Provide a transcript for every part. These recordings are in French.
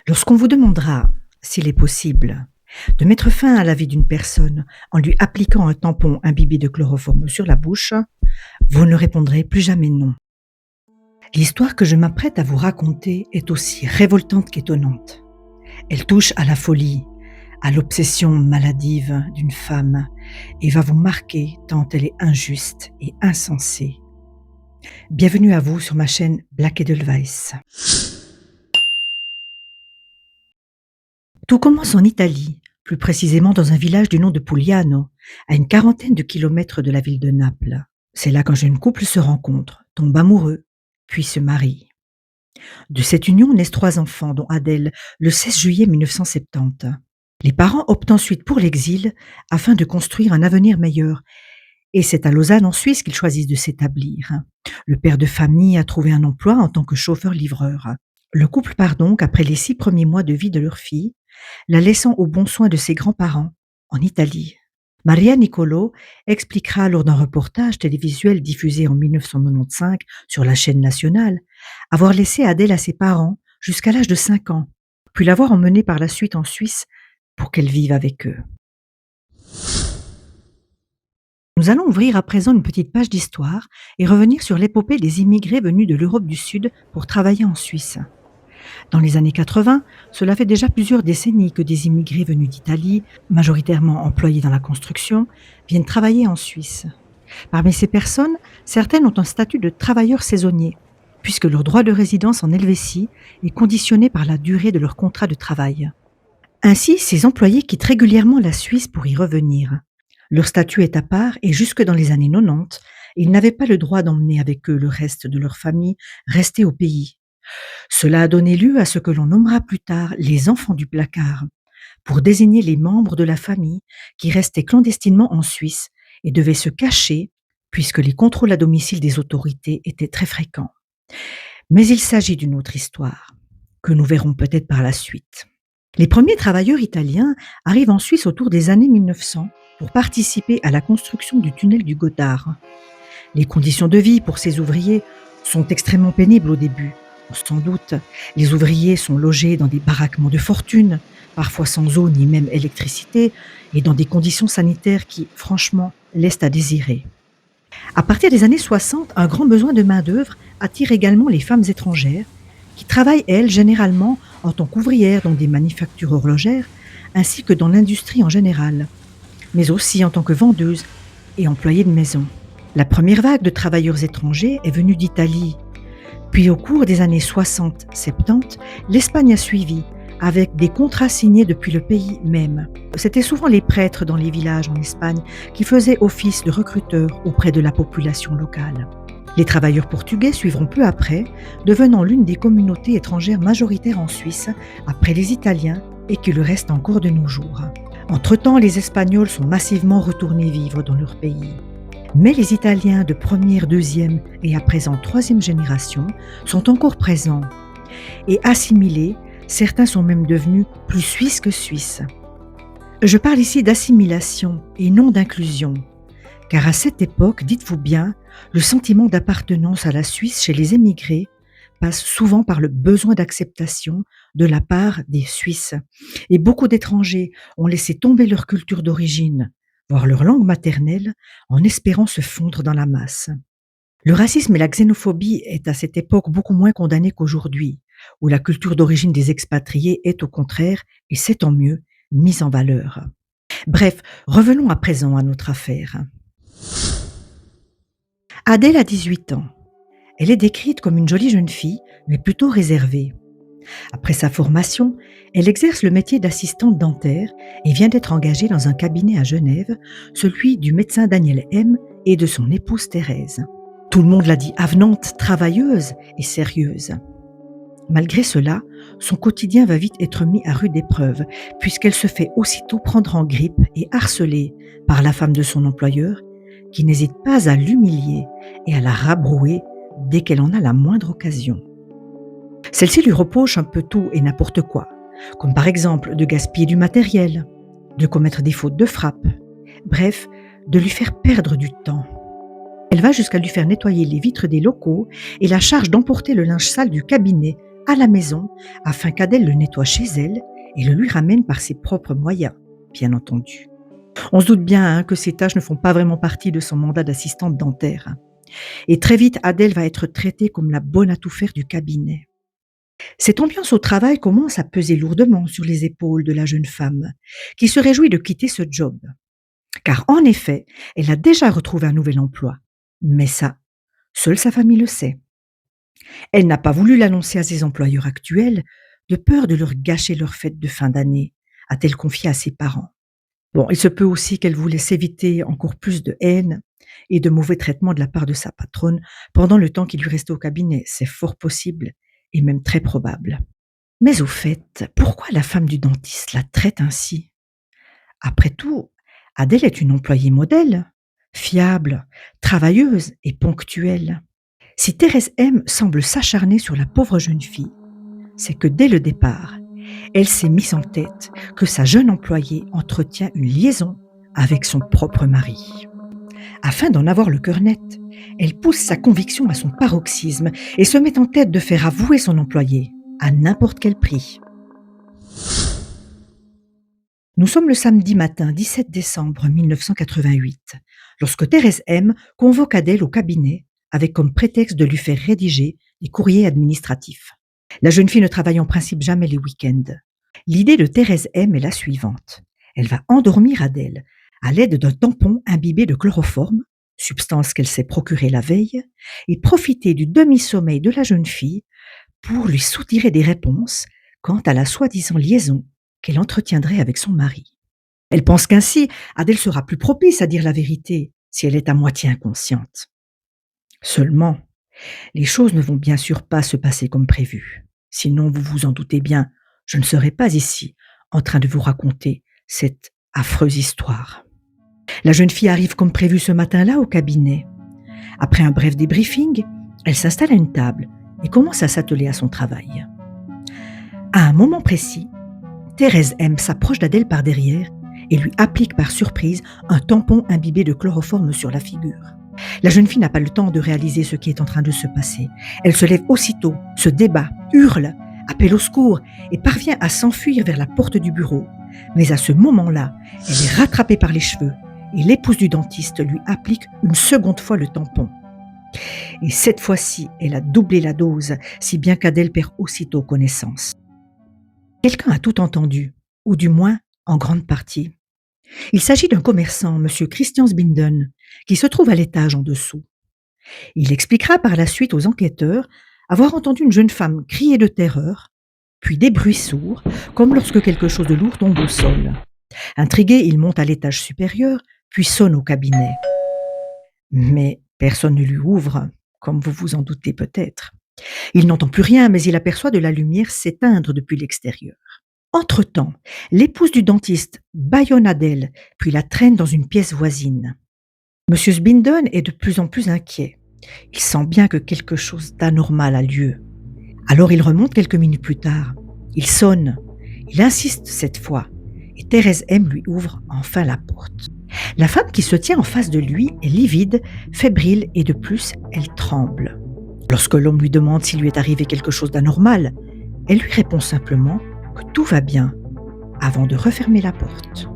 Lorsqu'on vous demandera s'il est possible de mettre fin à la vie d'une personne en lui appliquant un tampon imbibé de chloroforme sur la bouche, vous ne répondrez plus jamais non. L'histoire que je m'apprête à vous raconter est aussi révoltante qu'étonnante. Elle touche à la folie, à l'obsession maladive d'une femme et va vous marquer tant elle est injuste et insensée. Bienvenue à vous sur ma chaîne Black Edelweiss. Tout commence en Italie, plus précisément dans un village du nom de Pugliano, à une quarantaine de kilomètres de la ville de Naples. C'est là qu'un jeune couple se rencontre, tombe amoureux, puis se marie. De cette union naissent 3 enfants, dont Adèle, le 16 juillet 1970. Les parents optent ensuite pour l'exil afin de construire un avenir meilleur. Et c'est à Lausanne, en Suisse, qu'ils choisissent de s'établir. Le père de famille a trouvé un emploi en tant que chauffeur-livreur. Le couple part donc après les 6 premiers mois de vie de leur fille, la laissant au bon soin de ses grands-parents en Italie. Maria Niccolò expliquera lors d'un reportage télévisuel diffusé en 1995 sur la chaîne nationale avoir laissé Adèle à ses parents jusqu'à l'âge de 5 ans, puis l'avoir emmenée par la suite en Suisse pour qu'elle vive avec eux. Nous allons ouvrir à présent une petite page d'histoire et revenir sur l'épopée des immigrés venus de l'Europe du Sud pour travailler en Suisse. Dans les années 80, cela fait déjà plusieurs décennies que des immigrés venus d'Italie, majoritairement employés dans la construction, viennent travailler en Suisse. Parmi ces personnes, certaines ont un statut de travailleurs saisonniers, puisque leur droit de résidence en Helvétie est conditionné par la durée de leur contrat de travail. Ainsi, ces employés quittent régulièrement la Suisse pour y revenir. Leur statut est à part et jusque dans les années 90, ils n'avaient pas le droit d'emmener avec eux le reste de leur famille restée au pays. Cela a donné lieu à ce que l'on nommera plus tard les enfants du placard, pour désigner les membres de la famille qui restaient clandestinement en Suisse et devaient se cacher puisque les contrôles à domicile des autorités étaient très fréquents. Mais il s'agit d'une autre histoire, que nous verrons peut-être par la suite. Les premiers travailleurs italiens arrivent en Suisse autour des années 1900 pour participer à la construction du tunnel du Gothard. Les conditions de vie pour ces ouvriers sont extrêmement pénibles au début. Sans doute, les ouvriers sont logés dans des baraquements de fortune, parfois sans eau ni même électricité, et dans des conditions sanitaires qui, franchement, laissent à désirer. À partir des années 60, un grand besoin de main-d'œuvre attire également les femmes étrangères, qui travaillent, elles, généralement en tant qu'ouvrières dans des manufactures horlogères, ainsi que dans l'industrie en général, mais aussi en tant que vendeuses et employées de maison. La première vague de travailleurs étrangers est venue d'Italie. Puis au cours des années 60-70, l'Espagne a suivi, avec des contrats signés depuis le pays même. C'était souvent les prêtres dans les villages en Espagne qui faisaient office de recruteurs auprès de la population locale. Les travailleurs portugais suivront peu après, devenant l'une des communautés étrangères majoritaires en Suisse, après les Italiens, et qui le restent encore de nos jours. Entre-temps, les Espagnols sont massivement retournés vivre dans leur pays. Mais les Italiens de première, deuxième et à présent troisième génération sont encore présents. Et assimilés, certains sont même devenus plus suisses que suisses. Je parle ici d'assimilation et non d'inclusion, car à cette époque, dites-vous bien, le sentiment d'appartenance à la Suisse chez les émigrés passe souvent par le besoin d'acceptation de la part des Suisses. Et beaucoup d'étrangers ont laissé tomber leur culture d'origine, voire leur langue maternelle, en espérant se fondre dans la masse. Le racisme et la xénophobie est à cette époque beaucoup moins condamnés qu'aujourd'hui, où la culture d'origine des expatriés est au contraire, et c'est tant mieux, mise en valeur. Bref, revenons à présent à notre affaire. Adèle a 18 ans. Elle est décrite comme une jolie jeune fille, mais plutôt réservée. Après sa formation, elle exerce le métier d'assistante dentaire et vient d'être engagée dans un cabinet à Genève, celui du médecin Daniel M. et de son épouse Thérèse. Tout le monde la dit avenante, travailleuse et sérieuse. Malgré cela, son quotidien va vite être mis à rude épreuve, puisqu'elle se fait aussitôt prendre en grippe et harceler par la femme de son employeur, qui n'hésite pas à l'humilier et à la rabrouer dès qu'elle en a la moindre occasion. Celle-ci lui reproche un peu tout et n'importe quoi, comme par exemple de gaspiller du matériel, de commettre des fautes de frappe, bref, de lui faire perdre du temps. Elle va jusqu'à lui faire nettoyer les vitres des locaux et la charge d'emporter le linge sale du cabinet à la maison afin qu'Adèle le nettoie chez elle et le lui ramène par ses propres moyens, bien entendu. On se doute bien que ces tâches ne font pas vraiment partie de son mandat d'assistante dentaire. Et très vite, Adèle va être traitée comme la bonne à tout faire du cabinet. Cette ambiance au travail commence à peser lourdement sur les épaules de la jeune femme, qui se réjouit de quitter ce job. Car en effet, elle a déjà retrouvé un nouvel emploi. Mais ça, seule sa famille le sait. Elle n'a pas voulu l'annoncer à ses employeurs actuels, de peur de leur gâcher leur fête de fin d'année, a-t-elle confié à ses parents. Bon, il se peut aussi qu'elle voulait s'éviter encore plus de haine et de mauvais traitements de la part de sa patronne pendant le temps qu'il lui restait au cabinet. C'est fort possible et même très probable. Mais au fait, pourquoi la femme du dentiste la traite ainsi? Après tout, Adèle est une employée modèle, fiable, travailleuse et ponctuelle. Si Thérèse M semble s'acharner sur la pauvre jeune fille, c'est que dès le départ, elle s'est mise en tête que sa jeune employée entretient une liaison avec son propre mari. Afin d'en avoir le cœur net, elle pousse sa conviction à son paroxysme et se met en tête de faire avouer son employé, à n'importe quel prix. Nous sommes le samedi matin 17 décembre 1988, lorsque Thérèse M convoque Adèle au cabinet avec comme prétexte de lui faire rédiger des courriers administratifs. La jeune fille ne travaille en principe jamais les week-ends. L'idée de Thérèse M est la suivante. Elle va endormir Adèle à l'aide d'un tampon imbibé de chloroforme, substance qu'elle s'est procurée la veille, et profiter du demi-sommeil de la jeune fille pour lui soutirer des réponses quant à la soi-disant liaison qu'elle entretiendrait avec son mari. Elle pense qu'ainsi, Adèle sera plus propice à dire la vérité si elle est à moitié inconsciente. Seulement, les choses ne vont bien sûr pas se passer comme prévu. Sinon, vous vous en doutez bien, je ne serai pas ici en train de vous raconter cette affreuse histoire. La jeune fille arrive comme prévu ce matin-là au cabinet. Après un bref débriefing, elle s'installe à une table et commence à s'atteler à son travail. À un moment précis, Thérèse M s'approche d'Adèle par derrière et lui applique par surprise un tampon imbibé de chloroforme sur la figure. La jeune fille n'a pas le temps de réaliser ce qui est en train de se passer. Elle se lève aussitôt, se débat, hurle, appelle au secours et parvient à s'enfuir vers la porte du bureau. Mais à ce moment-là, elle est rattrapée par les cheveux et l'épouse du dentiste lui applique une seconde fois le tampon. Et cette fois-ci, elle a doublé la dose, si bien qu'Adèle perd aussitôt connaissance. Quelqu'un a tout entendu, ou du moins en grande partie. Il s'agit d'un commerçant, M. Christian Sbinden, qui se trouve à l'étage en dessous. Il expliquera par la suite aux enquêteurs avoir entendu une jeune femme crier de terreur, puis des bruits sourds, comme lorsque quelque chose de lourd tombe au sol. Intrigué, il monte à l'étage supérieur, puis sonne au cabinet. Mais personne ne lui ouvre, comme vous vous en doutez peut-être. Il n'entend plus rien, mais il aperçoit de la lumière s'éteindre depuis l'extérieur. Entre-temps, l'épouse du dentiste bâillonne Adèle, puis la traîne dans une pièce voisine. Monsieur Sbinden est de plus en plus inquiet. Il sent bien que quelque chose d'anormal a lieu. Alors il remonte quelques minutes plus tard. Il sonne. Il insiste cette fois. Et Thérèse M lui ouvre enfin la porte. La femme qui se tient en face de lui est livide, fébrile et de plus, elle tremble. Lorsque l'homme lui demande s'il lui est arrivé quelque chose d'anormal, elle lui répond simplement que tout va bien, avant de refermer la porte.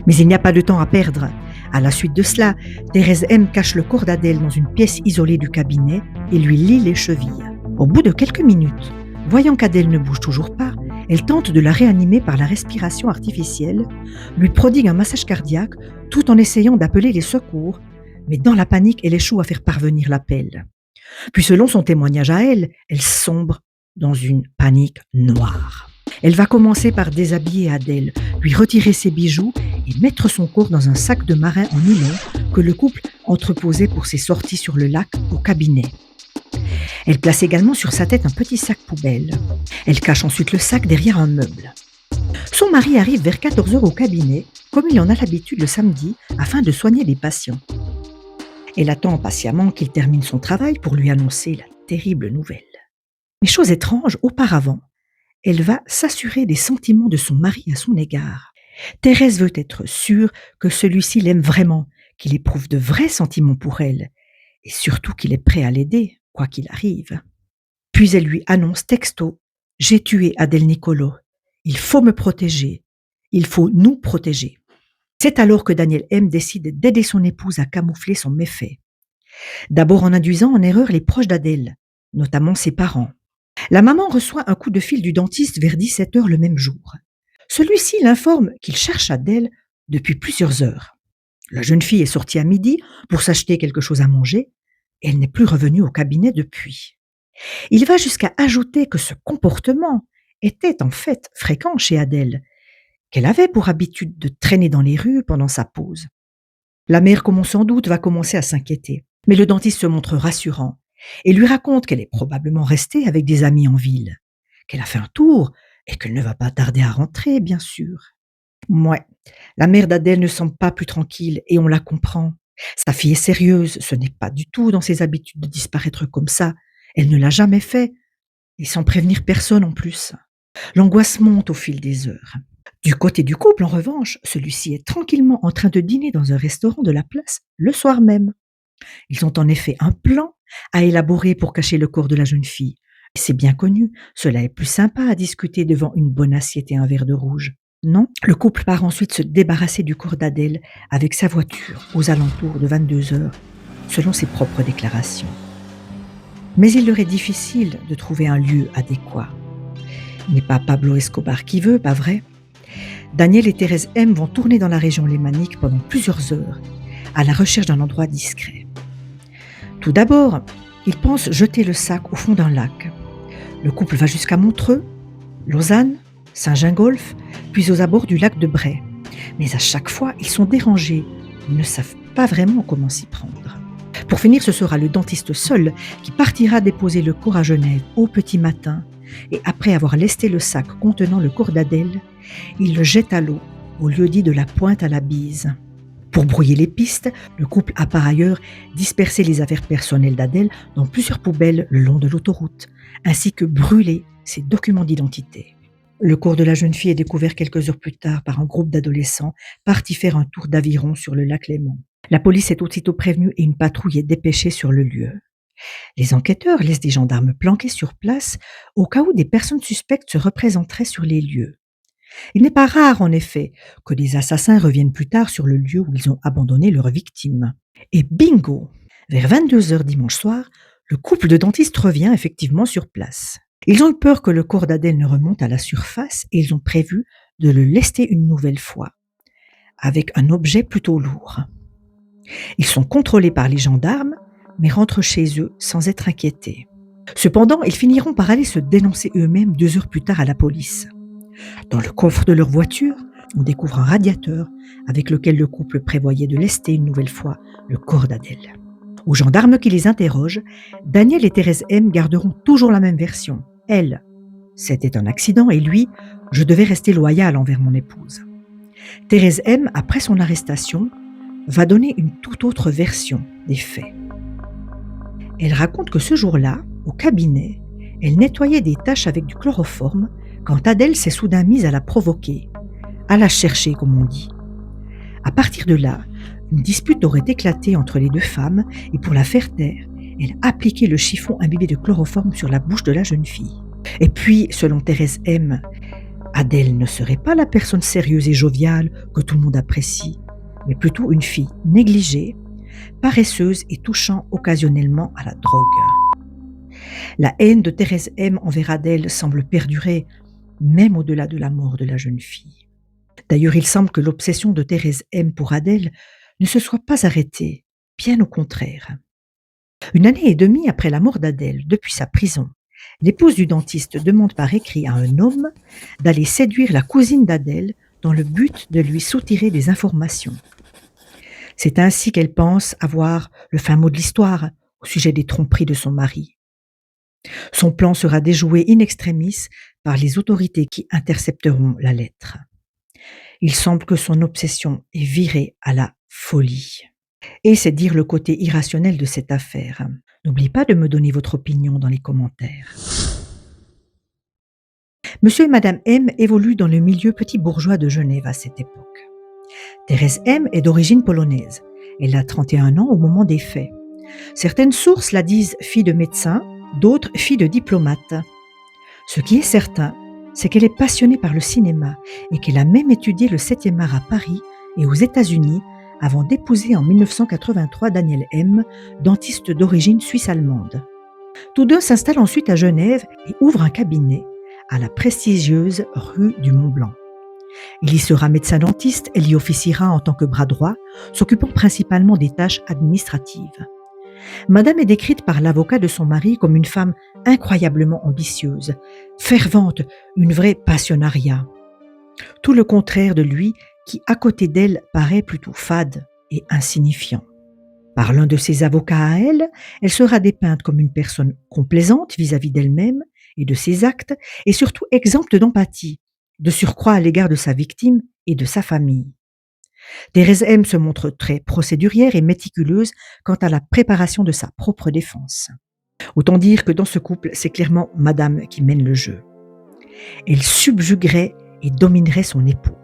Mais il n'y a pas de temps à perdre. À la suite de cela, Thérèse M cache le corps d'Adèle dans une pièce isolée du cabinet et lui lie les chevilles. Au bout de quelques minutes, voyant qu'Adèle ne bouge toujours pas, elle tente de la réanimer par la respiration artificielle, lui prodigue un massage cardiaque tout en essayant d'appeler les secours, mais dans la panique, elle échoue à faire parvenir l'appel. Puis selon son témoignage à elle, elle sombre dans une panique noire. Elle va commencer par déshabiller Adèle, lui retirer ses bijoux et mettre son corps dans un sac de marin en nylon que le couple entreposait pour ses sorties sur le lac au cabinet. Elle place également sur sa tête un petit sac poubelle. Elle cache ensuite le sac derrière un meuble. Son mari arrive vers 14h au cabinet, comme il en a l'habitude le samedi, afin de soigner les patients. Elle attend patiemment qu'il termine son travail pour lui annoncer la terrible nouvelle. Mais chose étrange, auparavant, elle va s'assurer des sentiments de son mari à son égard. Thérèse veut être sûre que celui-ci l'aime vraiment, qu'il éprouve de vrais sentiments pour elle, et surtout qu'il est prêt à l'aider, quoi qu'il arrive. Puis elle lui annonce texto J'ai tué Adèle Nicolo. Il faut me protéger. Il faut nous protéger. C'est alors que Daniel M. décide d'aider son épouse à camoufler son méfait. D'abord en induisant en erreur les proches d'Adèle, notamment ses parents. La maman reçoit un coup de fil du dentiste vers 17h le même jour. Celui-ci l'informe qu'il cherche Adèle depuis plusieurs heures. La jeune fille est sortie à midi pour s'acheter quelque chose à manger et elle n'est plus revenue au cabinet depuis. Il va jusqu'à ajouter que ce comportement était en fait fréquent chez Adèle, qu'elle avait pour habitude de traîner dans les rues pendant sa pause. La mère, comme on s'en doute, va commencer à s'inquiéter. Mais le dentiste se montre rassurant et lui raconte qu'elle est probablement restée avec des amis en ville, qu'elle a fait un tour et qu'elle ne va pas tarder à rentrer, bien sûr. Ouais, la mère d'Adèle ne semble pas plus tranquille et on la comprend. Sa fille est sérieuse, ce n'est pas du tout dans ses habitudes de disparaître comme ça. Elle ne l'a jamais fait et sans prévenir personne en plus. L'angoisse monte au fil des heures. Du côté du couple, en revanche, celui-ci est tranquillement en train de dîner dans un restaurant de la place le soir même. Ils ont en effet un plan à élaborer pour cacher le corps de la jeune fille. C'est bien connu, cela est plus sympa à discuter devant une bonne assiette et un verre de rouge. Non, le couple part ensuite se débarrasser du corps d'Adèle avec sa voiture aux alentours de 22h, selon ses propres déclarations. Mais il leur est difficile de trouver un lieu adéquat. Il n'est pas Pablo Escobar qui veut, pas vrai? Daniel et Thérèse M. vont tourner dans la région lémanique pendant plusieurs heures, à la recherche d'un endroit discret. Tout d'abord, ils pensent jeter le sac au fond d'un lac. Le couple va jusqu'à Montreux, Lausanne, Saint-Gingolph, puis aux abords du lac de Bray. Mais à chaque fois, ils sont dérangés. Ils ne savent pas vraiment comment s'y prendre. Pour finir, ce sera le dentiste seul qui partira déposer le corps à Genève au petit matin. Et après avoir lesté le sac contenant le corps d'Adèle, il le jette à l'eau, au lieu-dit de la Pointe à la Bise. Pour brouiller les pistes, le couple a par ailleurs dispersé les affaires personnelles d'Adèle dans plusieurs poubelles le long de l'autoroute, ainsi que brûlé ses documents d'identité. Le corps de la jeune fille est découvert quelques heures plus tard par un groupe d'adolescents partis faire un tour d'aviron sur le lac Léman. La police est aussitôt prévenue et une patrouille est dépêchée sur le lieu. Les enquêteurs laissent des gendarmes planqués sur place au cas où des personnes suspectes se représenteraient sur les lieux. Il n'est pas rare, en effet, que des assassins reviennent plus tard sur le lieu où ils ont abandonné leurs victimes. Et bingo! Vers 22h dimanche soir, le couple de dentistes revient effectivement sur place. Ils ont eu peur que le corps d'Adèle ne remonte à la surface et ils ont prévu de le lester une nouvelle fois, avec un objet plutôt lourd. Ils sont contrôlés par les gendarmes, mais rentrent chez eux sans être inquiétés. Cependant, ils finiront par aller se dénoncer eux-mêmes 2 heures plus tard à la police. Dans le coffre de leur voiture, on découvre un radiateur avec lequel le couple prévoyait de lester une nouvelle fois le corps d'Adèle. Aux gendarmes qui les interrogent, Daniel et Thérèse M. garderont toujours la même version. Elle, c'était un accident et lui, je devais rester loyal envers mon épouse. Thérèse M., après son arrestation, va donner une toute autre version des faits. Elle raconte que ce jour-là, au cabinet, elle nettoyait des taches avec du chloroforme quand Adèle s'est soudain mise à la provoquer, à la chercher comme on dit. À partir de là, une dispute aurait éclaté entre les deux femmes et pour la faire taire, elle appliquait le chiffon imbibé de chloroforme sur la bouche de la jeune fille. Et puis, selon Thérèse M., Adèle ne serait pas la personne sérieuse et joviale que tout le monde apprécie, mais plutôt une fille négligée, paresseuse et touchant occasionnellement à la drogue. La haine de Thérèse M. envers Adèle semble perdurer même au-delà de la mort de la jeune fille. D'ailleurs, il semble que l'obsession de Thérèse M. pour Adèle ne se soit pas arrêtée, bien au contraire. 1 année et demie après la mort d'Adèle, depuis sa prison, l'épouse du dentiste demande par écrit à un homme d'aller séduire la cousine d'Adèle dans le but de lui soutirer des informations. C'est ainsi qu'elle pense avoir le fin mot de l'histoire au sujet des tromperies de son mari. Son plan sera déjoué in extremis par les autorités qui intercepteront la lettre. Il semble que son obsession est virée à la folie. Et c'est dire le côté irrationnel de cette affaire. N'oubliez pas de me donner votre opinion dans les commentaires. Monsieur et Madame M évoluent dans le milieu petit bourgeois de Genève à cette époque. Thérèse M est d'origine polonaise. Elle a 31 ans au moment des faits. Certaines sources la disent fille de médecin, d'autres fille de diplomate. Ce qui est certain, c'est qu'elle est passionnée par le cinéma et qu'elle a même étudié le 7e art à Paris et aux États-Unis avant d'épouser en 1983 Daniel M., dentiste d'origine suisse-allemande. Tous deux s'installent ensuite à Genève et ouvrent un cabinet à la prestigieuse rue du Mont-Blanc. Il y sera médecin dentiste, elle y officiera en tant que bras droit, s'occupant principalement des tâches administratives. Madame est décrite par l'avocat de son mari comme une femme incroyablement ambitieuse, fervente, une vraie passionnariat. Tout le contraire de lui qui, à côté d'elle, paraît plutôt fade et insignifiant. Par l'un de ses avocats à elle, elle sera dépeinte comme une personne complaisante vis-à-vis d'elle-même et de ses actes, et surtout exempte d'empathie, de surcroît à l'égard de sa victime et de sa famille. Thérèse M se montre très procédurière et méticuleuse quant à la préparation de sa propre défense. Autant dire que dans ce couple, c'est clairement Madame qui mène le jeu. Elle subjuguerait et dominerait son époux.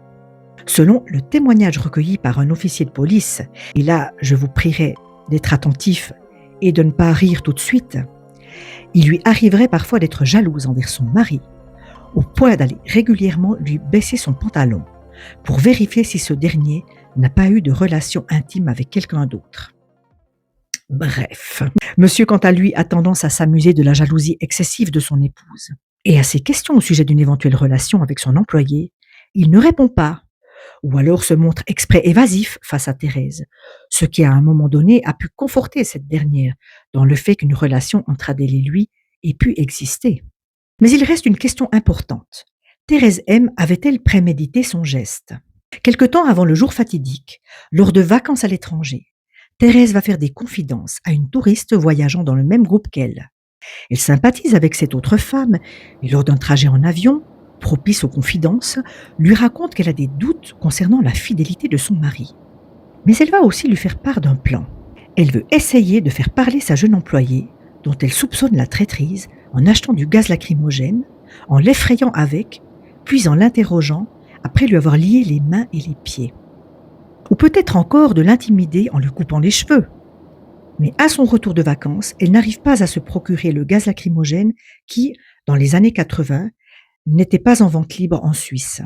Selon le témoignage recueilli par un officier de police, et là je vous prierai d'être attentif et de ne pas rire tout de suite, il lui arriverait parfois d'être jalouse envers son mari, au point d'aller régulièrement lui baisser son pantalon pour vérifier si ce dernier n'a pas eu de relation intime avec quelqu'un d'autre. Bref, monsieur quant à lui a tendance à s'amuser de la jalousie excessive de son épouse. Et à ses questions au sujet d'une éventuelle relation avec son employé, il ne répond pas, ou alors se montre exprès évasif face à Thérèse, ce qui à un moment donné a pu conforter cette dernière dans le fait qu'une relation entre Adèle et lui ait pu exister. Mais il reste une question importante. Thérèse M avait-elle prémédité son geste ? Quelque temps avant le jour fatidique, lors de vacances à l'étranger, Thérèse va faire des confidences à une touriste voyageant dans le même groupe qu'elle. Elle sympathise avec cette autre femme et lors d'un trajet en avion, propice aux confidences, lui raconte qu'elle a des doutes concernant la fidélité de son mari. Mais elle va aussi lui faire part d'un plan. Elle veut essayer de faire parler sa jeune employée, dont elle soupçonne la traîtrise, en achetant du gaz lacrymogène, en l'effrayant avec, puis en l'interrogeant après lui avoir lié les mains et les pieds. Ou peut-être encore de l'intimider en lui coupant les cheveux. Mais à son retour de vacances, elle n'arrive pas à se procurer le gaz lacrymogène qui, dans les années 80, n'était pas en vente libre en Suisse.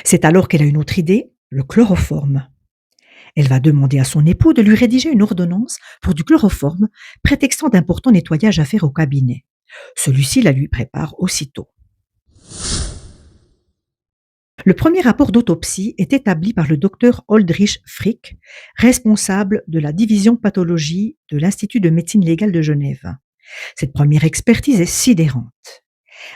C'est alors qu'elle a une autre idée, le chloroforme. Elle va demander à son époux de lui rédiger une ordonnance pour du chloroforme, prétextant d'importants nettoyages à faire au cabinet. Celui-ci la lui prépare aussitôt. Le premier rapport d'autopsie est établi par le docteur Oldrich Frick, responsable de la division pathologie de l'Institut de médecine légale de Genève. Cette première expertise est sidérante.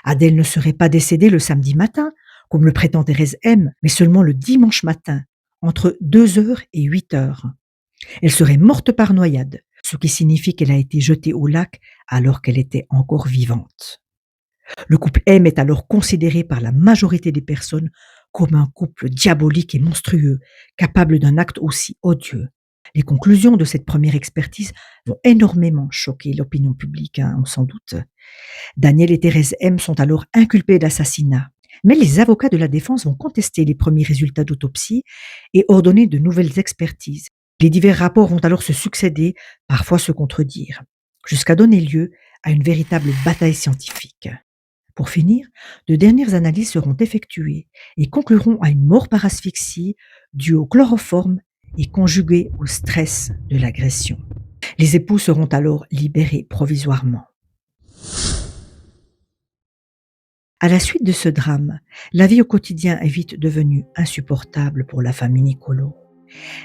Adèle ne serait pas décédée le samedi matin, comme le prétend Thérèse M, mais seulement le dimanche matin, entre 2h et 8h. Elle serait morte par noyade, ce qui signifie qu'elle a été jetée au lac alors qu'elle était encore vivante. Le couple M est alors considéré par la majorité des personnes comme un couple diabolique et monstrueux, capable d'un acte aussi odieux. Les conclusions de cette première expertise vont énormément choquer l'opinion publique, on s'en doute. Daniel et Thérèse M sont alors inculpés d'assassinat. Mais les avocats de la défense vont contester les premiers résultats d'autopsie et ordonner de nouvelles expertises. Les divers rapports vont alors se succéder, parfois se contredire, jusqu'à donner lieu à une véritable bataille scientifique. Pour finir, de dernières analyses seront effectuées et concluront à une mort par asphyxie due au chloroforme et conjuguée au stress de l'agression. Les époux seront alors libérés provisoirement. À la suite de ce drame, la vie au quotidien est vite devenue insupportable pour la famille Nicolo.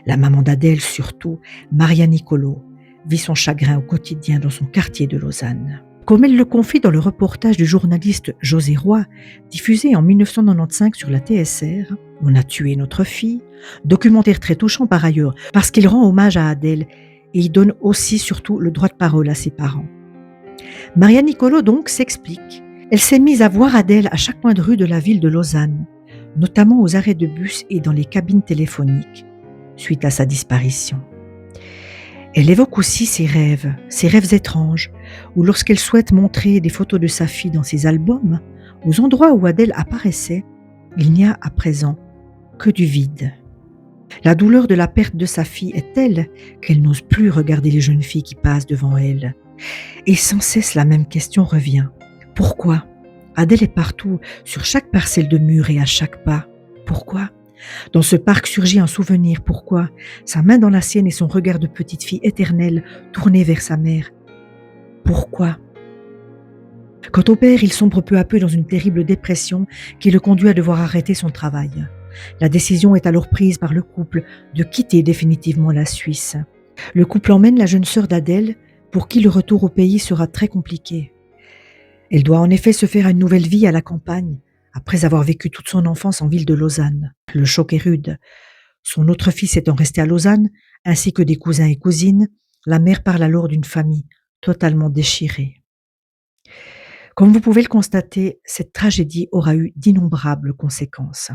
La maman d'Adèle surtout, Maria Nicolo, vit son chagrin au quotidien dans son quartier de Lausanne. Comme elle le confie dans le reportage du journaliste José Roy, diffusé en 1995 sur la TSR, « On a tué notre fille », documentaire très touchant par ailleurs, parce qu'il rend hommage à Adèle et il donne aussi surtout le droit de parole à ses parents. Maria Nicolo donc s'explique. Elle s'est mise à voir Adèle à chaque coin de rue de la ville de Lausanne, notamment aux arrêts de bus et dans les cabines téléphoniques, suite à sa disparition. Elle évoque aussi ses rêves étranges, où lorsqu'elle souhaite montrer des photos de sa fille dans ses albums, aux endroits où Adèle apparaissait, il n'y a à présent que du vide. La douleur de la perte de sa fille est telle qu'elle n'ose plus regarder les jeunes filles qui passent devant elle. Et sans cesse la même question revient. Pourquoi ? Adèle est partout, sur chaque parcelle de mur et à chaque pas. Pourquoi? Dans ce parc surgit un souvenir. Pourquoi? Sa main dans la sienne et son regard de petite fille éternelle tourné vers sa mère. Pourquoi? Quant au père, il sombre peu à peu dans une terrible dépression qui le conduit à devoir arrêter son travail. La décision est alors prise par le couple de quitter définitivement la Suisse. Le couple emmène la jeune sœur d'Adèle, pour qui le retour au pays sera très compliqué. Elle doit en effet se faire une nouvelle vie à la campagne, après avoir vécu toute son enfance en ville de Lausanne. Le choc est rude. Son autre fils étant resté à Lausanne, ainsi que des cousins et cousines, la mère parle alors d'une famille totalement déchirée. Comme vous pouvez le constater, cette tragédie aura eu d'innombrables conséquences.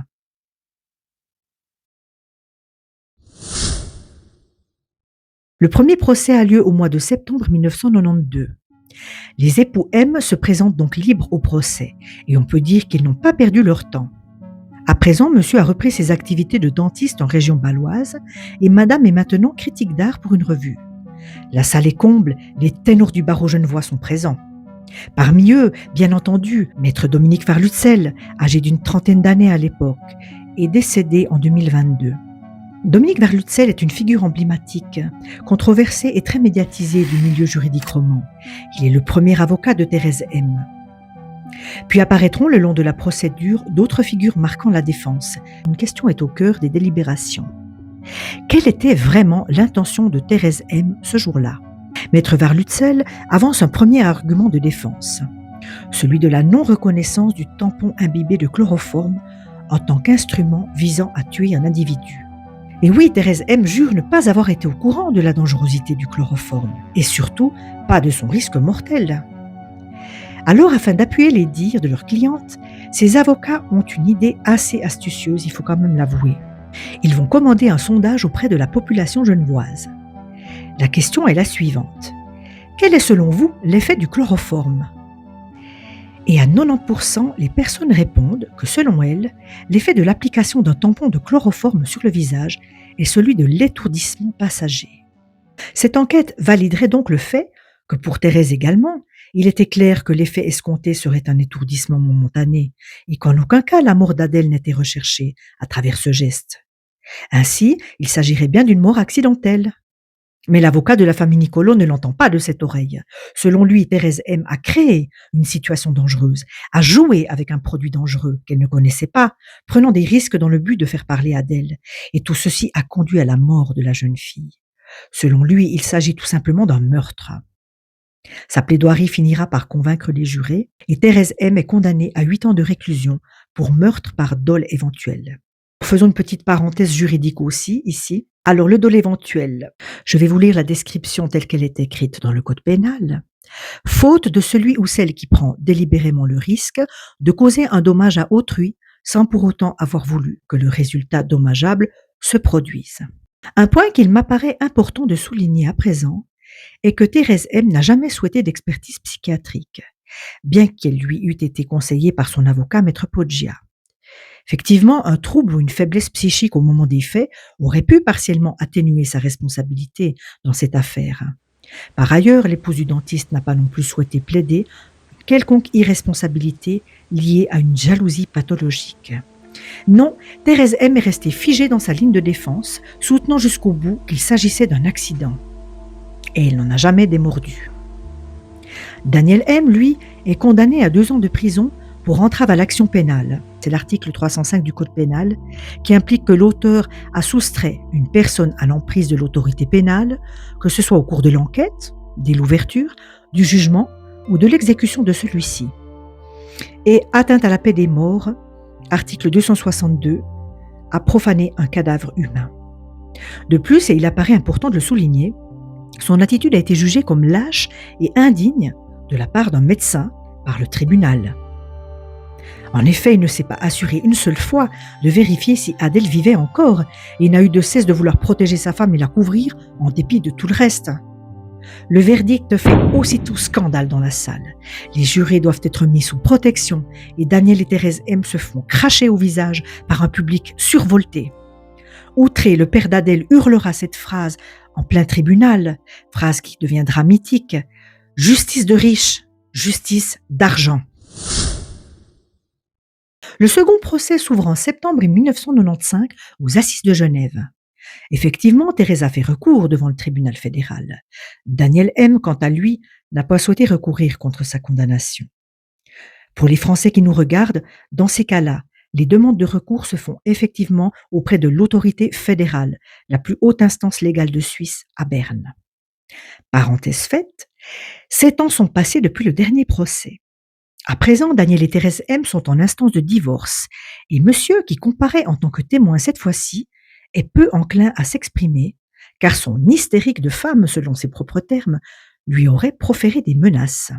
Le premier procès a lieu au mois de septembre 1992. Les époux M se présentent donc libres au procès et on peut dire qu'ils n'ont pas perdu leur temps. À présent, monsieur a repris ses activités de dentiste en région bâloise et madame est maintenant critique d'art pour une revue. La salle est comble, les ténors du barreau genevois sont présents. Parmi eux, bien entendu, maître Dominique Varlutzel, âgé d'une trentaine d'années à l'époque, est décédé en 2022. Dominique Varlutzel est une figure emblématique, controversée et très médiatisée du milieu juridique roman. Il est le premier avocat de Thérèse M. Puis apparaîtront le long de la procédure d'autres figures marquant la défense. Une question est au cœur des délibérations. Quelle était vraiment l'intention de Thérèse M ce jour-là? Maître Varlutzel avance un premier argument de défense, celui de la non-reconnaissance du tampon imbibé de chloroforme en tant qu'instrument visant à tuer un individu. Et oui, Thérèse M jure ne pas avoir été au courant de la dangerosité du chloroforme, et surtout pas de son risque mortel. Alors, afin d'appuyer les dires de leur cliente, ces avocats ont une idée assez astucieuse, il faut quand même l'avouer. Ils vont commander un sondage auprès de la population genevoise. La question est la suivante. Quel est selon vous l'effet du chloroforme? Et à 90%, les personnes répondent que selon elles, l'effet de l'application d'un tampon de chloroforme sur le visage est celui de l'étourdissement passager. Cette enquête validerait donc le fait que pour Thérèse également, il était clair que l'effet escompté serait un étourdissement momentané et qu'en aucun cas la mort d'Adèle n'était recherchée à travers ce geste. Ainsi, il s'agirait bien d'une mort accidentelle. Mais l'avocat de la famille Nicolo ne l'entend pas de cette oreille. Selon lui, Thérèse M a créé une situation dangereuse, a joué avec un produit dangereux qu'elle ne connaissait pas, prenant des risques dans le but de faire parler Adèle. Et tout ceci a conduit à la mort de la jeune fille. Selon lui, il s'agit tout simplement d'un meurtre. Sa plaidoirie finira par convaincre les jurés et Thérèse M est condamnée à 8 ans de réclusion pour meurtre par dol éventuel. Faisons une petite parenthèse juridique aussi, ici. Alors, le dol éventuel, je vais vous lire la description telle qu'elle est écrite dans le code pénal. Faute de celui ou celle qui prend délibérément le risque de causer un dommage à autrui sans pour autant avoir voulu que le résultat dommageable se produise. Un point qu'il m'apparaît important de souligner à présent est que Thérèse M n'a jamais souhaité d'expertise psychiatrique, bien qu'elle lui eût été conseillée par son avocat maître Poggia. Effectivement, un trouble ou une faiblesse psychique au moment des faits aurait pu partiellement atténuer sa responsabilité dans cette affaire. Par ailleurs, l'épouse du dentiste n'a pas non plus souhaité plaider quelconque irresponsabilité liée à une jalousie pathologique. Non, Thérèse M est restée figée dans sa ligne de défense, soutenant jusqu'au bout qu'il s'agissait d'un accident. Et elle n'en a jamais démordu. Daniel M, lui, est condamné à 2 ans de prison pour entrave à l'action pénale. C'est l'article 305 du Code pénal qui implique que l'auteur a soustrait une personne à l'emprise de l'autorité pénale, que ce soit au cours de l'enquête, dès l'ouverture, du jugement ou de l'exécution de celui-ci. Et atteinte à la paix des morts, article 262, a profané un cadavre humain. De plus, et il apparaît important de le souligner, son attitude a été jugée comme lâche et indigne de la part d'un médecin par le tribunal. En effet, il ne s'est pas assuré une seule fois de vérifier si Adèle vivait encore et n'a eu de cesse de vouloir protéger sa femme et la couvrir en dépit de tout le reste. Le verdict fait aussitôt scandale dans la salle. Les jurés doivent être mis sous protection et Daniel et Thérèse M se font cracher au visage par un public survolté. Outré, le père d'Adèle hurlera cette phrase en plein tribunal, phrase qui deviendra mythique. Justice de riches, justice d'argent. Le second procès s'ouvre en septembre 1995 aux Assises de Genève. Effectivement, Thérèse a fait recours devant le tribunal fédéral. Daniel M., quant à lui, n'a pas souhaité recourir contre sa condamnation. Pour les Français qui nous regardent, dans ces cas-là, les demandes de recours se font effectivement auprès de l'autorité fédérale, la plus haute instance légale de Suisse, à Berne. Parenthèse faite, 7 ans sont passés depuis le dernier procès. À présent, Daniel et Thérèse M. sont en instance de divorce, et monsieur, qui comparaît en tant que témoin cette fois-ci, est peu enclin à s'exprimer, car son hystérique de femme, selon ses propres termes, lui aurait proféré des menaces.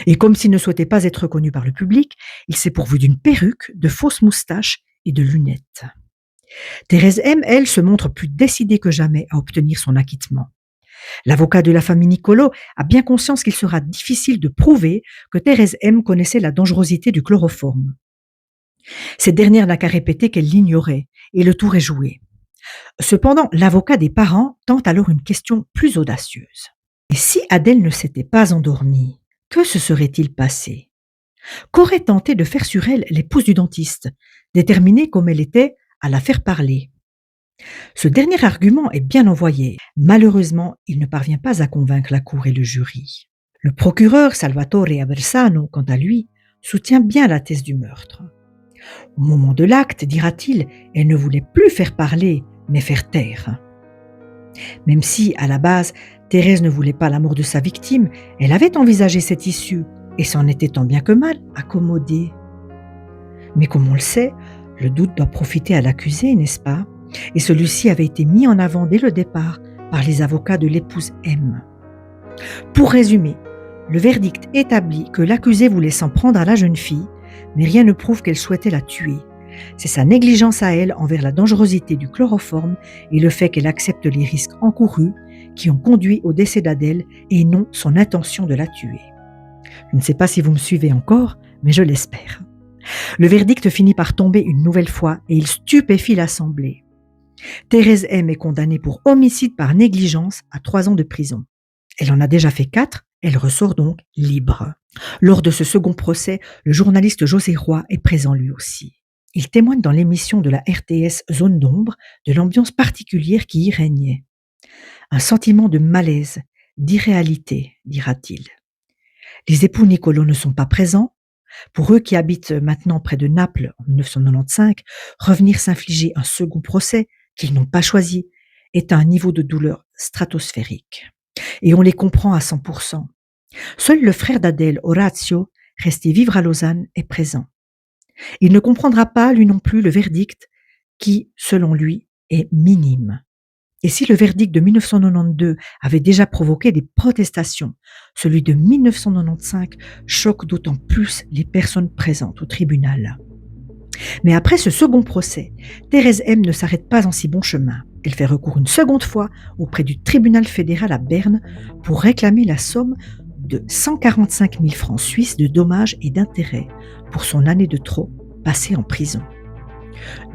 Et comme s'il ne souhaitait pas être reconnu par le public, il s'est pourvu d'une perruque, de fausses moustaches et de lunettes. Thérèse M., elle, se montre plus décidée que jamais à obtenir son acquittement. L'avocat de la famille Nicolo a bien conscience qu'il sera difficile de prouver que Thérèse M. connaissait la dangerosité du chloroforme. Cette dernière n'a qu'à répéter qu'elle l'ignorait, et le tour est joué. Cependant, l'avocat des parents tente alors une question plus audacieuse. Et si Adèle ne s'était pas endormie, que se serait-il passé? Qu'aurait tenté de faire sur elle l'épouse du dentiste, déterminée comme elle était à la faire parler? Ce dernier argument est bien envoyé. Malheureusement, il ne parvient pas à convaincre la cour et le jury. Le procureur Salvatore Aversano, quant à lui, soutient bien la thèse du meurtre. Au moment de l'acte, dira-t-il, elle ne voulait plus faire parler, mais faire taire. Même si, à la base, Thérèse ne voulait pas la mort de sa victime, elle avait envisagé cette issue et s'en était tant bien que mal accommodée. Mais comme on le sait, le doute doit profiter à l'accusé, n'est-ce pas? Et celui-ci avait été mis en avant dès le départ par les avocats de l'épouse M. Pour résumer, le verdict établit que l'accusé voulait s'en prendre à la jeune fille, mais rien ne prouve qu'elle souhaitait la tuer. C'est sa négligence à elle envers la dangerosité du chloroforme et le fait qu'elle accepte les risques encourus qui ont conduit au décès d'Adèle et non son intention de la tuer. Je ne sais pas si vous me suivez encore, mais je l'espère. Le verdict finit par tomber une nouvelle fois et il stupéfie l'Assemblée. Thérèse M. est condamnée pour homicide par négligence à 3 ans de prison. Elle en a déjà fait 4, elle ressort donc libre. Lors de ce second procès, le journaliste José Roy est présent lui aussi. Il témoigne dans l'émission de la RTS Zone d'ombre de l'ambiance particulière qui y régnait. Un sentiment de malaise, d'irréalité, dira-t-il. Les époux Nicolo ne sont pas présents. Pour eux qui habitent maintenant près de Naples en 1995, revenir s'infliger un second procès qu'ils n'ont pas choisi est à un niveau de douleur stratosphérique. Et on les comprend à 100%. Seul le frère d'Adèle, Orazio, resté vivre à Lausanne, est présent. Il ne comprendra pas, lui non plus, le verdict qui, selon lui, est minime. Et si le verdict de 1992 avait déjà provoqué des protestations, celui de 1995 choque d'autant plus les personnes présentes au tribunal. Mais après ce second procès, Thérèse M. ne s'arrête pas en si bon chemin. Elle fait recours une seconde fois auprès du tribunal fédéral à Berne pour réclamer la somme de 145 000 francs suisses de dommages et d'intérêts pour son année de trop passée en prison.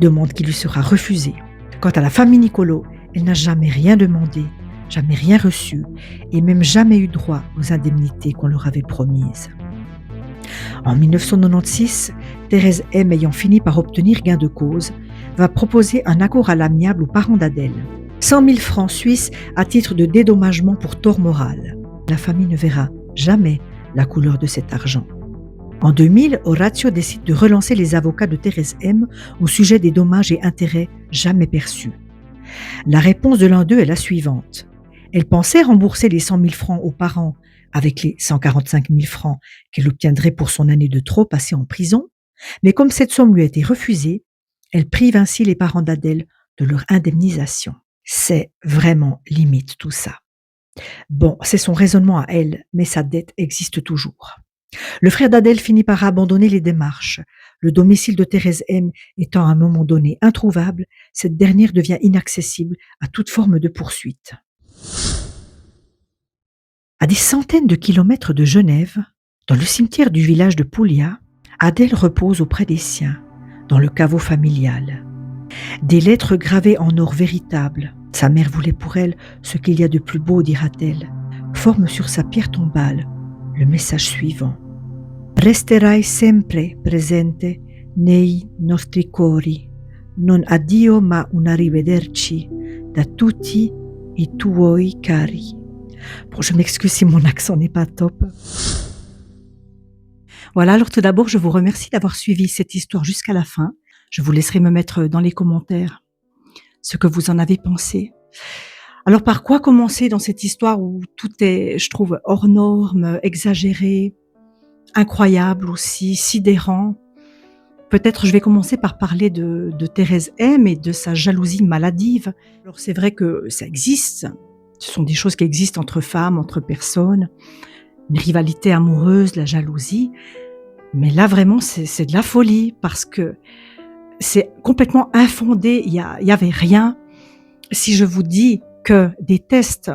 Demande qui lui sera refusée. Quant à la famille Nicolo, elle n'a jamais rien demandé, jamais rien reçu et même jamais eu droit aux indemnités qu'on leur avait promises. En 1996, Thérèse M., ayant fini par obtenir gain de cause, va proposer un accord à l'amiable aux parents d'Adèle. 100 000 francs suisses à titre de dédommagement pour tort moral. La famille ne verra jamais la couleur de cet argent. En 2000, Orazio décide de relancer les avocats de Thérèse M. au sujet des dommages et intérêts jamais perçus. La réponse de l'un d'eux est la suivante. Elle pensait rembourser les 100 000 francs aux parents avec les 145 000 francs qu'elle obtiendrait pour son année de trop passée en prison, mais comme cette somme lui a été refusée, elle prive ainsi les parents d'Adèle de leur indemnisation. C'est vraiment limite tout ça. Bon, c'est son raisonnement à elle, mais sa dette existe toujours. Le frère d'Adèle finit par abandonner les démarches. Le domicile de Thérèse M. étant à un moment donné introuvable, cette dernière devient inaccessible à toute forme de poursuite. À des centaines de kilomètres de Genève, dans le cimetière du village de Puglia, Adèle repose auprès des siens, dans le caveau familial. Des lettres gravées en or véritable, sa mère voulait pour elle ce qu'il y a de plus beau, dira-t-elle, forment sur sa pierre tombale le message suivant. Resterai sempre presente nei nostri cuori, non addio ma un arrivederci da tutti i tuoi cari. Bon, je m'excuse si mon accent n'est pas top. Voilà, alors tout d'abord, je vous remercie d'avoir suivi cette histoire jusqu'à la fin. Je vous laisserai me mettre dans les commentaires ce que vous en avez pensé. Alors par quoi commencer dans cette histoire où tout est, je trouve, hors norme, exagéré, incroyable aussi, sidérant? Peut-être je vais commencer par parler de Thérèse M et de sa jalousie maladive. Alors c'est vrai que ça existe, ce sont des choses qui existent entre femmes, entre personnes, une rivalité amoureuse, la jalousie, mais là vraiment c'est de la folie parce que c'est complètement infondé, il y avait rien. Si je vous dis que des tests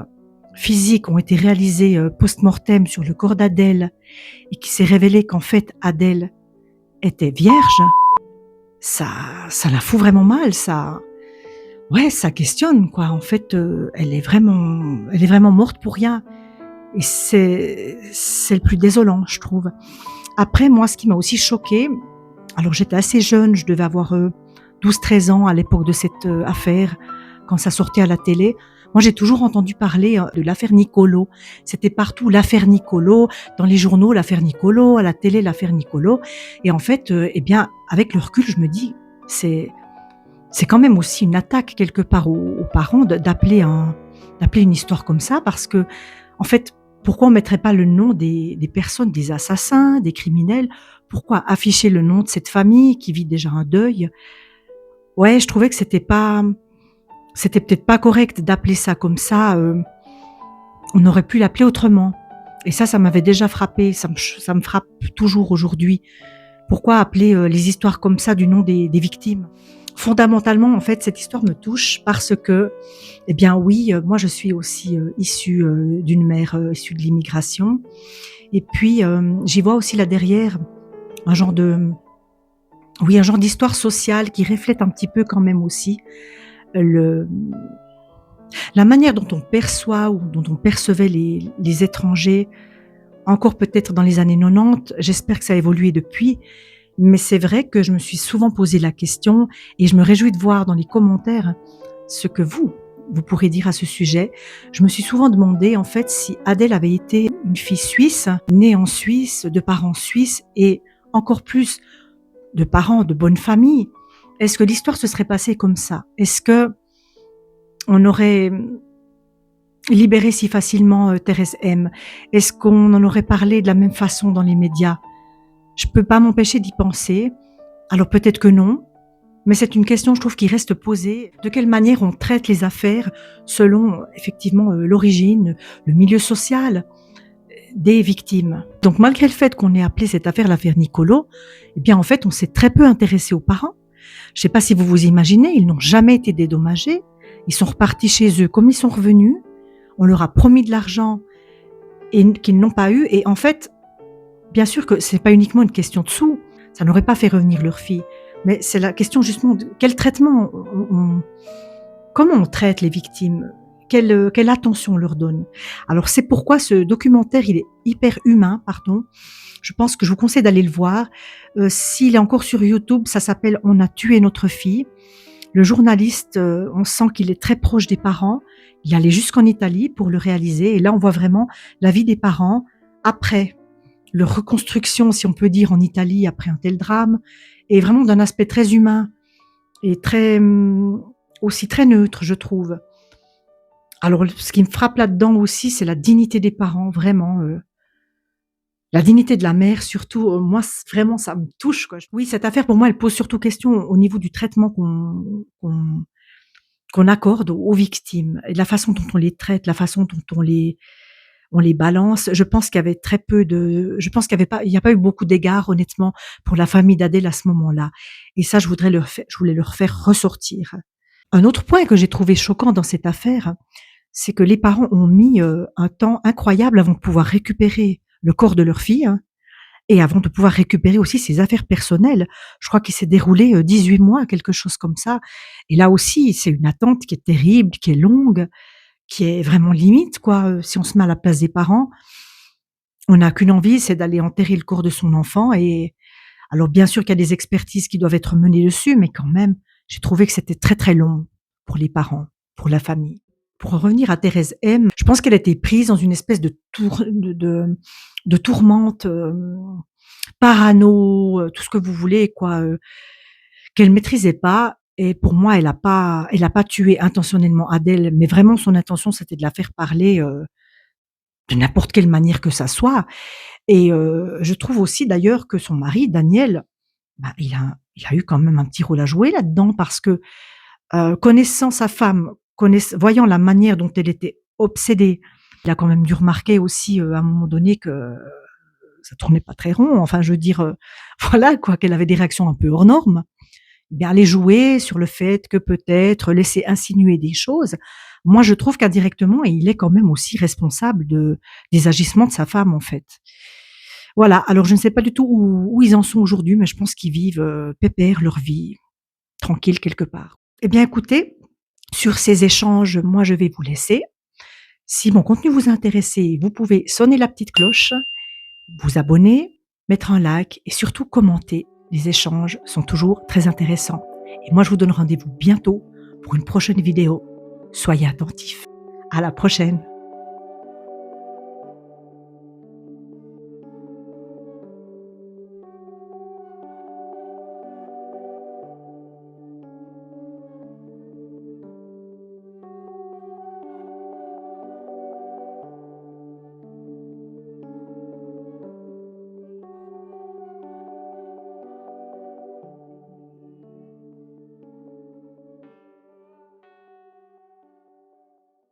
physiques ont été réalisés post-mortem sur le corps d'Adèle et qu'il s'est révélé qu'en fait Adèle était vierge, ça la fout vraiment mal, ça questionne quoi. En fait, elle est vraiment morte pour rien et c'est le plus désolant, je trouve. Après moi, ce qui m'a aussi choquée, alors j'étais assez jeune, je devais avoir, 12-13 ans à l'époque de cette, affaire, quand ça sortait à la télé. Moi, j'ai toujours entendu parler, de l'affaire Nicolo. C'était partout l'affaire Nicolo, dans les journaux l'affaire Nicolo, à la télé l'affaire Nicolo et en fait, eh bien, avec le recul, je me dis: «C'est c'est quand même aussi une attaque quelque part aux parents d'appeler une histoire comme ça parce que en fait, pourquoi on mettrait pas le nom des personnes, des assassins, des criminels? Pourquoi afficher le nom de cette famille qui vit déjà un deuil?» Ouais, je trouvais que c'était peut-être pas correct d'appeler ça comme ça, on aurait pu l'appeler autrement et ça m'avait déjà frappé. Ça me frappe toujours aujourd'hui. Pourquoi appeler, les histoires comme ça du nom des victimes? Fondamentalement, en fait, cette histoire me touche parce que, eh bien oui, moi je suis aussi, issue, d'une mère, issue de l'immigration et puis, j'y vois aussi là derrière un genre de oui, un genre d'histoire sociale qui reflète un petit peu quand même aussi le la manière dont on perçoit ou dont on percevait les étrangers, encore peut-être dans les années 90. J'espère que ça a évolué depuis, mais c'est vrai que je me suis souvent posé la question et je me réjouis de voir dans les commentaires ce que vous pourrez dire à ce sujet. Je me suis souvent demandé en fait si Adèle avait été une fille suisse, née en Suisse, de parents suisses et encore plus de parents de bonne famille. Est-ce que l'histoire se serait passée comme ça? Est-ce que on aurait libéré si facilement Thérèse M? Est-ce qu'on en aurait parlé de la même façon dans les médias? Je peux pas m'empêcher d'y penser. Alors peut-être que non, mais c'est une question, je trouve, qui reste posée. De quelle manière on traite les affaires selon effectivement l'origine, le milieu social des victimes. Donc malgré le fait qu'on ait appelé cette affaire l'affaire Nicolo, eh bien en fait on s'est très peu intéressé aux parents. Je ne sais pas si vous vous imaginez, ils n'ont jamais été dédommagés. Ils sont repartis chez eux comme ils sont revenus. On leur a promis de l'argent et qu'ils n'ont pas eu. Et en fait, bien sûr que c'est pas uniquement une question de sous. Ça n'aurait pas fait revenir leur fille. Mais c'est la question justement de quel traitement comment on traite les victimes, quelle attention on leur donne. Alors c'est pourquoi ce documentaire, il est hyper humain, pardon. Je pense que je vous conseille d'aller le voir. S'il est encore sur YouTube, ça s'appelle On a tué notre fille. Le journaliste, on sent qu'il est très proche des parents. Il est allé jusqu'en Italie pour le réaliser et là on voit vraiment la vie des parents après leur reconstruction, si on peut dire, en Italie après un tel drame et vraiment d'un aspect très humain et très, aussi très neutre, je trouve. Alors ce qui me frappe là-dedans aussi, c'est la dignité des parents, vraiment, la dignité de la mère surtout, moi vraiment ça me touche quoi. Oui, cette affaire pour moi, elle pose surtout question au niveau du traitement qu'on accorde aux victimes et de la façon dont on les traite, la façon dont on les balance. Je pense qu'il y a pas eu beaucoup d'égards honnêtement pour la famille d'Adèle à ce moment-là et ça je voulais leur faire ressortir. Un autre point que j'ai trouvé choquant dans cette affaire, c'est que les parents ont mis, un temps incroyable avant de pouvoir récupérer le corps de leur fille, hein, et avant de pouvoir récupérer aussi ses affaires personnelles. Je crois qu'il s'est déroulé, 18 mois, quelque chose comme ça et là aussi, c'est une attente qui est terrible, qui est longue, qui est vraiment limite quoi, si on se met à la place des parents. On n'a qu'une envie, c'est d'aller enterrer le corps de son enfant et Alors bien sûr qu'il y a des expertises qui doivent être menées dessus, mais quand même, j'ai trouvé que c'était très, très long pour les parents, pour la famille. Pour en revenir à Thérèse M, je pense qu'elle a été prise dans une espèce de tourmente, parano, tout ce que vous voulez quoi, qu'elle maîtrisait pas et pour moi elle a pas tué intentionnellement Adèle, mais vraiment son intention c'était de la faire parler, de n'importe quelle manière que ça soit et je trouve aussi d'ailleurs que son mari Daniel, bah, il a eu quand même un petit rôle à jouer là-dedans parce que, connaissant sa femme, voyant la manière dont elle était obsédée, il a quand même dû remarquer aussi, à un moment donné que ça tournait pas très rond. Enfin, je veux dire, voilà quoi, qu'elle avait des réactions un peu hors normes. Eh bien, aller jouer sur le fait que peut-être laisser insinuer des choses. Moi, je trouve qu'indirectement, il est quand même aussi responsable des agissements de sa femme, en fait. Voilà, alors je ne sais pas du tout où ils en sont aujourd'hui, mais je pense qu'ils vivent, pépère leur vie, tranquille quelque part. Eh bien écoutez, sur ces échanges, moi je vais vous laisser. Si mon contenu vous a intéressé, vous pouvez sonner la petite cloche, vous abonner, mettre un like et surtout commenter. Les échanges sont toujours très intéressants. Et moi je vous donne rendez-vous bientôt pour une prochaine vidéo. Soyez attentifs. À la prochaine.